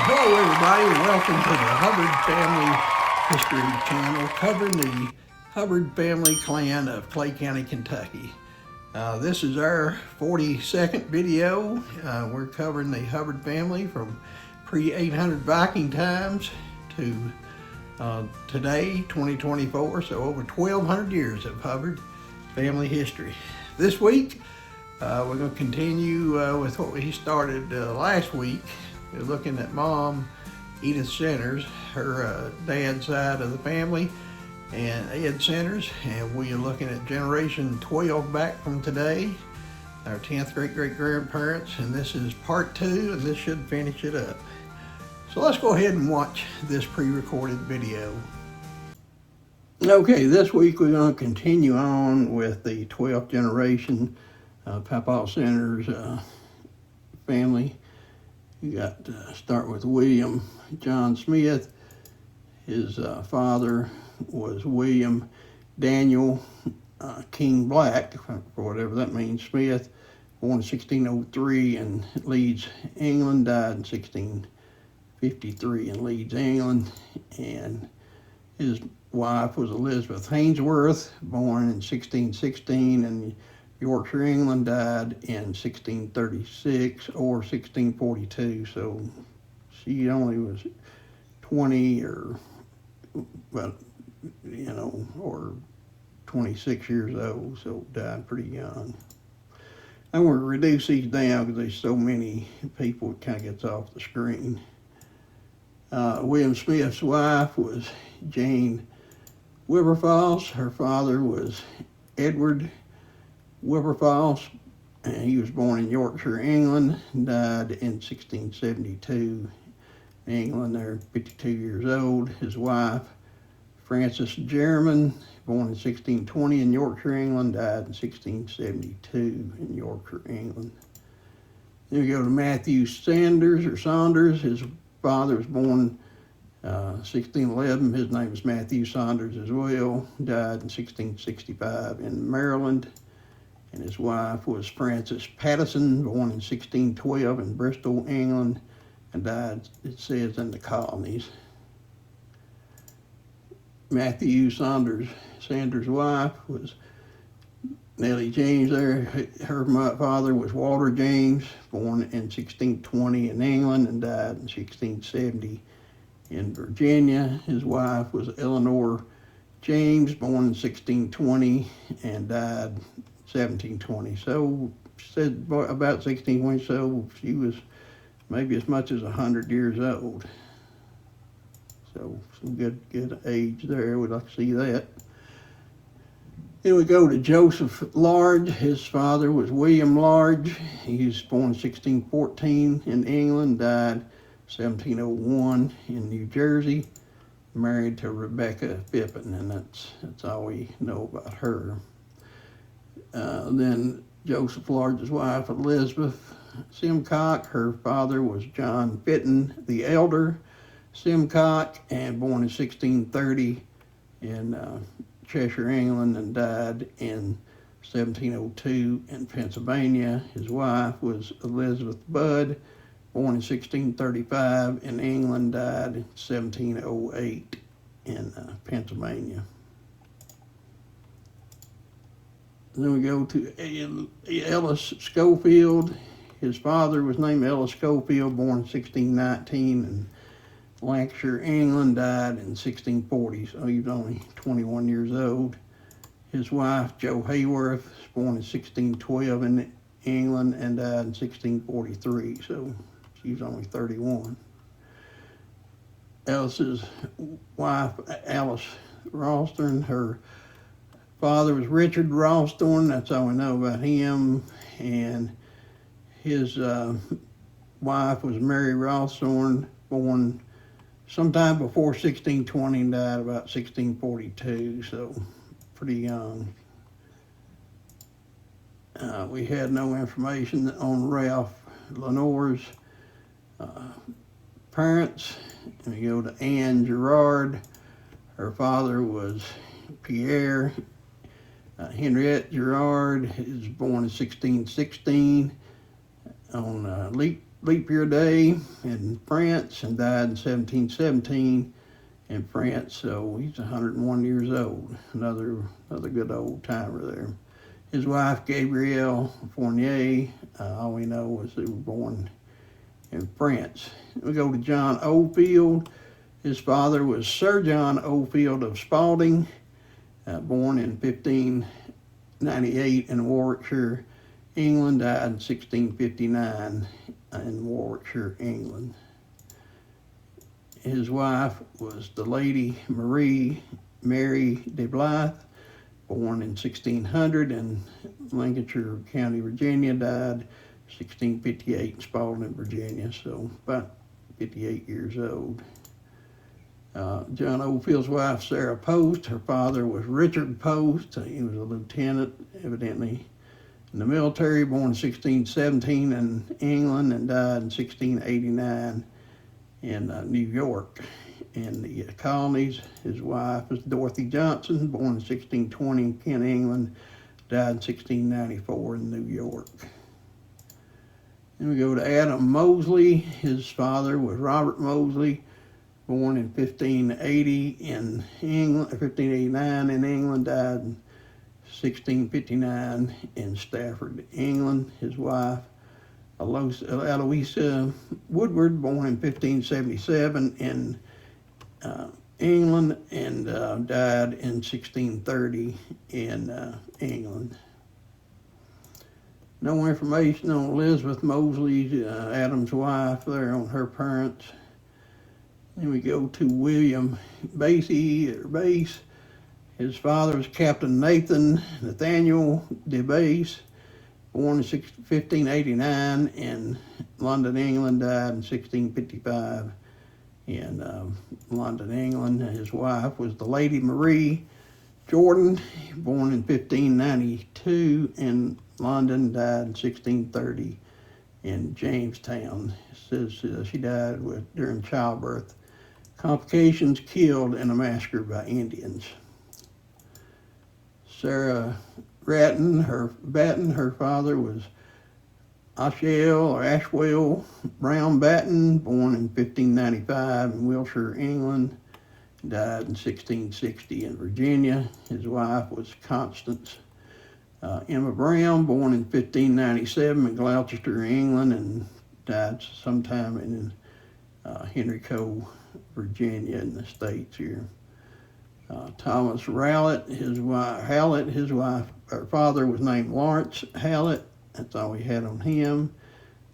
Hello everybody, welcome to the Hubbard Family History Channel, covering the Hubbard family clan of Clay County, Kentucky. This is our 42nd video. We're covering the Hubbard family from pre-800 Viking times to today, 2024, so over 1,200 years of Hubbard family history. This week, we're going to continue with what we started last week. We're looking at Mom, Edith Centers, her dad's side of the family, and Ed Centers, and we are looking at generation 12 back from today, our 10th great-great-grandparents, and this is part 2, and this should finish it up. So let's go ahead and watch this pre-recorded video. Okay, this week we're going to continue on with the 12th generation Papa Centers family. You got to start with William John Smith. His father was William Daniel King Black, for whatever that means, Smith, born in 1603 in Leeds, England, died in 1653 in Leeds, England, and his wife was Elizabeth Hainsworth, born in 1616 in Yorkshire, England, died in 1636 or 1642, so she only was 20 or 26 years old, so died pretty young. I'm going to reduce these down because there's so many people, it kind of gets off the screen. William Smith's wife was Jane Wilberforce. Her father was Edward Wilberforce, and he was born in Yorkshire, England, died in 1672 in England. They're 52 years old. His wife, Frances Jermyn, born in 1620 in Yorkshire, England, died in 1672 in Yorkshire, England. Then we go to Matthew Saunders. His father was born 1611. His name is Matthew Saunders as well. Died in 1665 in Maryland. And his wife was Frances Pattison, born in 1612 in Bristol, England, and died, it says, in the colonies. Matthew Saunders' wife was Nellie James there. Her father was Walter James, born in 1620 in England and died in 1670 in Virginia. His wife was Eleanor James, born in 1620 and died 1720. So said about 1620, so she was maybe as much as 100 years old. So some good age there. We'd like to see that. Then we go to Joseph Large. His father was William Large. He was born in 1614 in England, died 1701 in New Jersey, married to Rebecca Pippin, and that's all we know about her. Then Joseph Large's wife, Elizabeth Simcock. Her father was John Fitton the Elder Simcock, and born in 1630 in Cheshire, England, and died in 1702 in Pennsylvania. His wife was Elizabeth Budd, born in 1635 in England, died in 1708 in Pennsylvania. Then we go to Ellis Schofield. His father was named Ellis Schofield, born in 1619 in Lancashire, England, died in 1640, so he was only 21 years old. His wife, Jo Hayworth, was born in 1612 in England and died in 1643, so she was only 31. Ellis's wife, Alice Ralston, her father was Richard Ralston, that's all we know about him, and his wife was Mary Ralston, born sometime before 1620 and died about 1642, so pretty young. We had no information on Ralph Lenore's parents. And we go to Anne Gerard. Her father was Pierre. Henriette Gerard is born in 1616 on leap year day in France and died in 1717 in France. So he's 101 years old. Another good old timer there. His wife, Gabrielle Fournier, all we know was they were born in France. We go to John Oldfield. His father was Sir John Oldfield of Spalding, born in 1598 in Warwickshire, England, died in 1659 in Warwickshire, England. His wife was the Lady Mary de Blythe, born in 1600 in Lincolnshire County, Virginia, died 1658 in Spalding, Virginia, so about 58 years old. John Oldfield's wife, Sarah Post, her father was Richard Post. He was a lieutenant, evidently, in the military, born in 1617 in England and died in 1689 in New York. In the colonies, his wife was Dorothy Johnson, born in 1620 in Kent, England, died in 1694 in New York. Then we go to Adam Mosley. His father was Robert Mosley, born in 1580 in England, 1589 in England, died in 1659 in Stafford, England. His wife, Eloisa Woodward, born in 1577 in England and died in 1630 in England. No information on Elizabeth Mosley, Adam's wife, there on her parents. Then we go to William Bass. His father was Captain Nathaniel de Bass, born in 1589 in London, England, died in 1655 in London, England. His wife was the Lady Marie Jordan, born in 1592 in London, died in 1630 in Jamestown. It says she died during childbirth. Complications, killed in a massacre by Indians. Sarah Batten, her father was Ashwell Brown Batten, born in 1595 in Wiltshire, England, died in 1660 in Virginia. His wife was Constance Emma Brown, born in 1597 in Gloucester, England, and died sometime in Henrico, Virginia, in the States here. Thomas Hallett, her father was named Lawrence Hallett. That's all we had on him.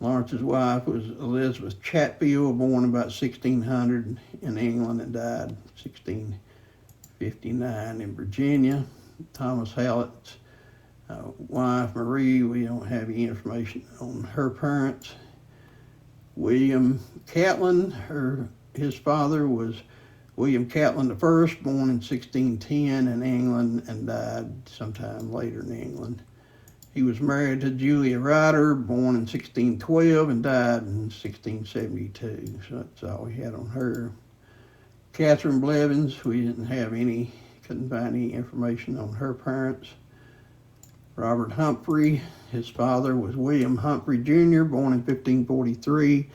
Lawrence's wife was Elizabeth Chatfield, born about 1600 in England and died 1659 in Virginia. Thomas Hallett's wife, Marie, we don't have any information on her parents. William Catlin, his father was William Catlin I, born in 1610 in England and died sometime later in England. He was married to Julia Ryder, born in 1612 and died in 1672. So that's all we had on her. Catherine Blevins, we couldn't find any information on her parents. Robert Humphrey, his father was William Humphrey Jr., born in 1543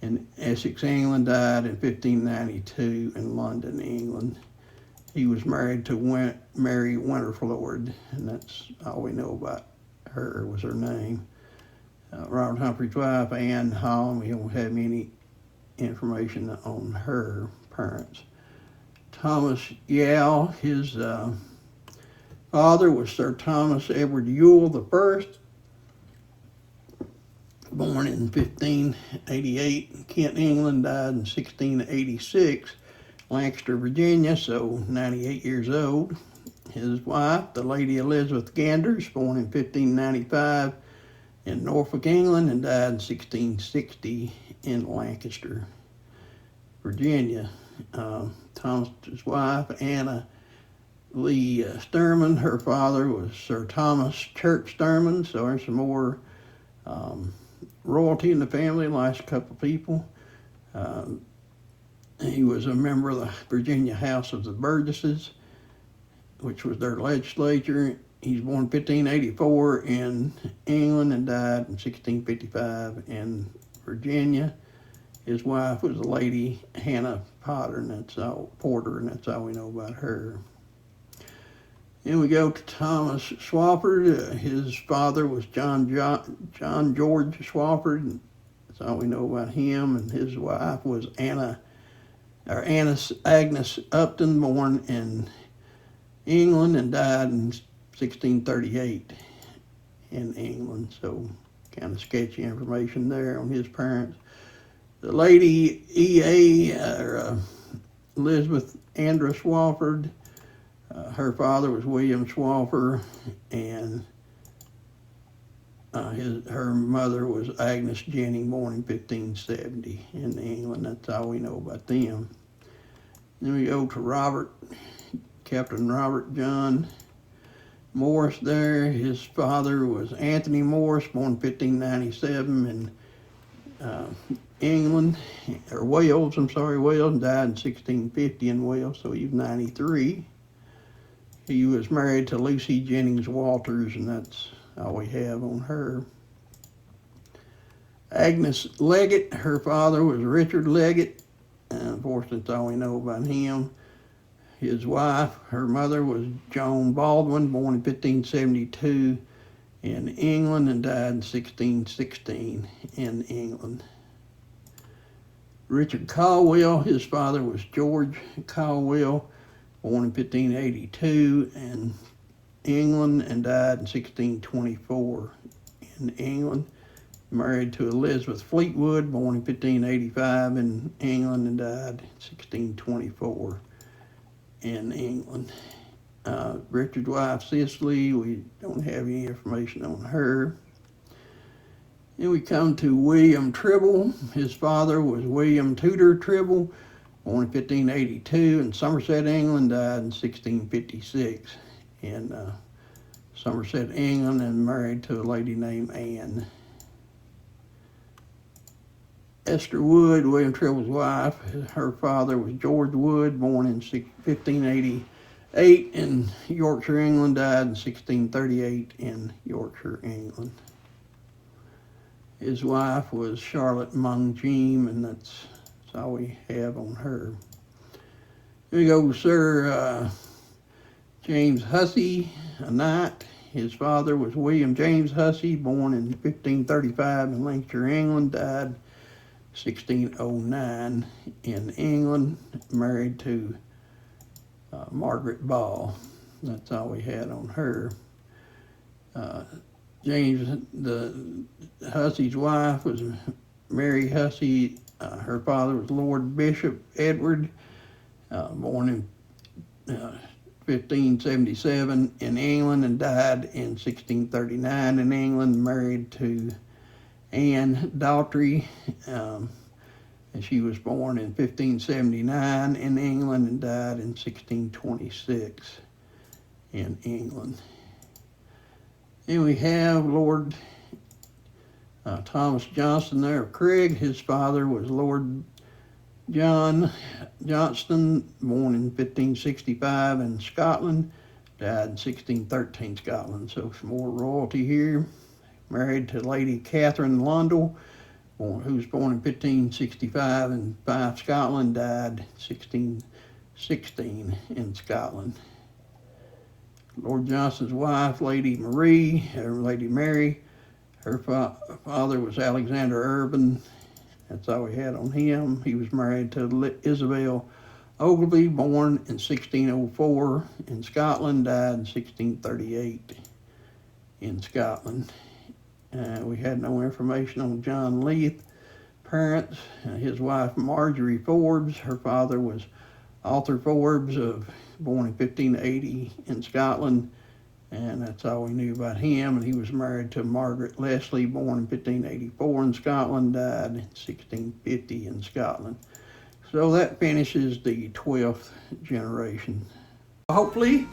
in Essex, England, died in 1592 in London, England. He was married to Mary Winterflord, and that's all we know about her, was her name. Robert Humphrey's wife, Anne Hall, we don't have any information on her parents. Thomas Yale, his father was Sir Thomas Edward Ewell I, born in 1588 in Kent, England, died in 1686, Lancaster, Virginia, so 98 years old. His wife, the Lady Elizabeth Ganders, born in 1595 in Norfolk, England, and died in 1660 in Lancaster, Virginia. Thomas's wife, Anna Lee Sturman, her father was Sir Thomas Church Sturman, so there's some more royalty in the family, last couple people. He was a member of the Virginia House of the Burgesses, which was their legislature. He's born in 1584 in England and died in 1655 in Virginia. His wife was a lady, Hannah Porter, and that's all we know about her. Then we go to Thomas Swafford. His father was John George Swafford. That's all we know about him. And his wife was Agnes Upton, born in England and died in 1638 in England. So kind of sketchy information there on his parents. The lady Elizabeth Andra Swafford. Her father was William Swaffer, and her mother was Agnes Jennings, born in 1570 in England. That's all we know about them. Then we go to Captain Robert John Morris there. His father was Anthony Morris, born 1597 in England, or Wales, and died in 1650 in Wales, so he was 93. He was married to Lucy Jennings Walters, and that's all we have on her. Agnes Leggett, her father was Richard Leggett. Unfortunately, that's all we know about him. His wife, her mother was Joan Baldwin, born in 1572 in England and died in 1616 in England. Richard Caldwell, his father was George Caldwell, born in 1582 in England and died in 1624 in England. Married to Elizabeth Fleetwood, born in 1585 in England and died in 1624 in England. Richard's wife, Cicely, we don't have any information on her. Then we come to William Tribble. His father was William Tudor Tribble, born in 1582 in Somerset, England, died in 1656 in Somerset, England, and married to a lady named Anne. Esther Wood, William Tribble's wife, her father was George Wood, born in 1588 in Yorkshire, England, died in 1638 in Yorkshire, England. His wife was Charlotte Mongeam, and that's all we have on her. Here we go, Sir James Hussey, a knight. His father was William James Hussey, born in 1535 in Lancashire, England, died 1609 in England, married to Margaret Ball. That's all we had on her. James, the Hussey's wife was Mary Hussey. Her father was Lord Bishop Edward, born in 1577 in England and died in 1639 in England, married to Anne Daughtry, and she was born in 1579 in England and died in 1626 in England. Then we have Lord Thomas Johnston there of Craig. His father was Lord John Johnston, born in 1565 in Scotland, died in 1613 Scotland. So some more royalty here. Married to Lady Catherine Lundell, who was born in 1565 in Fife, Scotland, died in 1616 in Scotland. Lord Johnston's wife, Lady Mary, her father was Alexander Urban. That's all we had on him. He was married to Isabel Ogilvy, born in 1604 in Scotland, died in 1638 in Scotland. We had no information on John Leith parents. His wife, Marjorie Forbes. Her father was Arthur Forbes, born in 1580 in Scotland, and that's all we knew about him. And he was married to Margaret Leslie, born in 1584 in Scotland, died in 1650 in Scotland. So that finishes the 12th generation. Hopefully,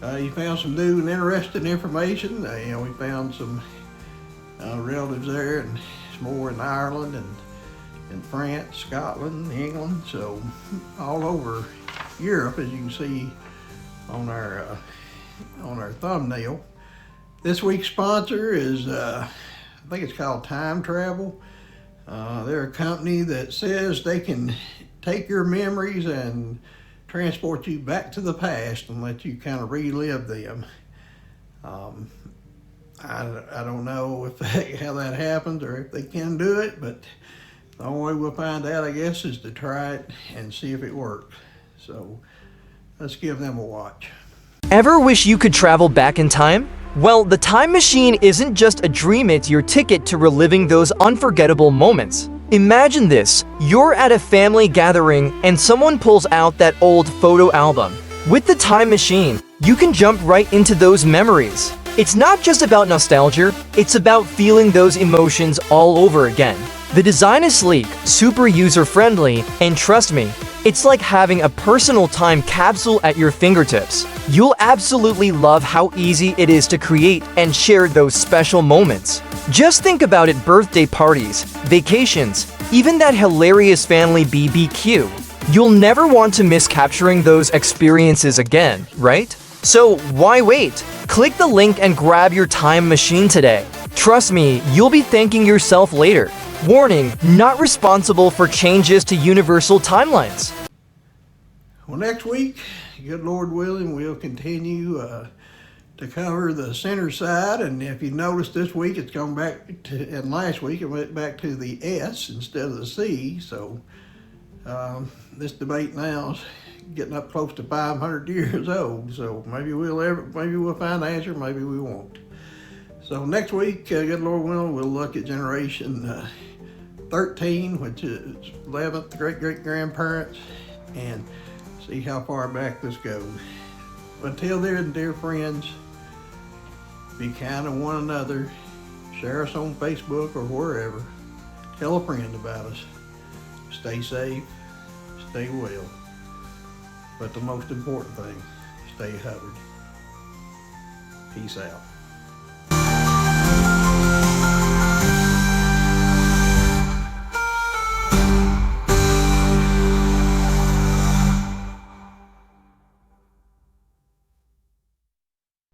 you found some new and interesting information. We found some relatives there, and some more in Ireland and in France, Scotland, England, so all over Europe, as you can see on our thumbnail. This week's sponsor is I think it's called Time Travel. They're a company that says they can take your memories and transport you back to the past and let you kind of relive them. I don't know how that happens or if they can do it, but the only way we'll find out, I guess, is to try it and see if it works. So let's give them a watch. Ever wish you could travel back in time? Well, the time machine isn't just a dream, it's your ticket to reliving those unforgettable moments. Imagine this, you're at a family gathering and someone pulls out that old photo album. With the time machine, you can jump right into those memories. It's not just about nostalgia, it's about feeling those emotions all over again. The design is sleek, super user-friendly, and trust me, it's like having a personal time capsule at your fingertips. You'll absolutely love how easy it is to create and share those special moments. Just think about it: birthday parties, vacations, even that hilarious family BBQ. You'll never want to miss capturing those experiences again, right? So why wait? Click the link and grab your time machine today. Trust me, you'll be thanking yourself later. Warning, not responsible for changes to universal timelines. Well, next week, good Lord willing, we'll continue to cover the center side. And if you notice, this week it's gone back to, and last week it went back to the S instead of the C. So this debate now is getting up close to 500 years old. So maybe we'll find the answer, maybe we won't. So next week, good Lord willing, we'll look at generation 13, which is 11th great-great-grandparents, and see how far back this goes. Until then, dear friends, be kind to one another. Share us on Facebook or wherever. Tell a friend about us. Stay safe, stay well. But the most important thing, stay Hubbard. Peace out.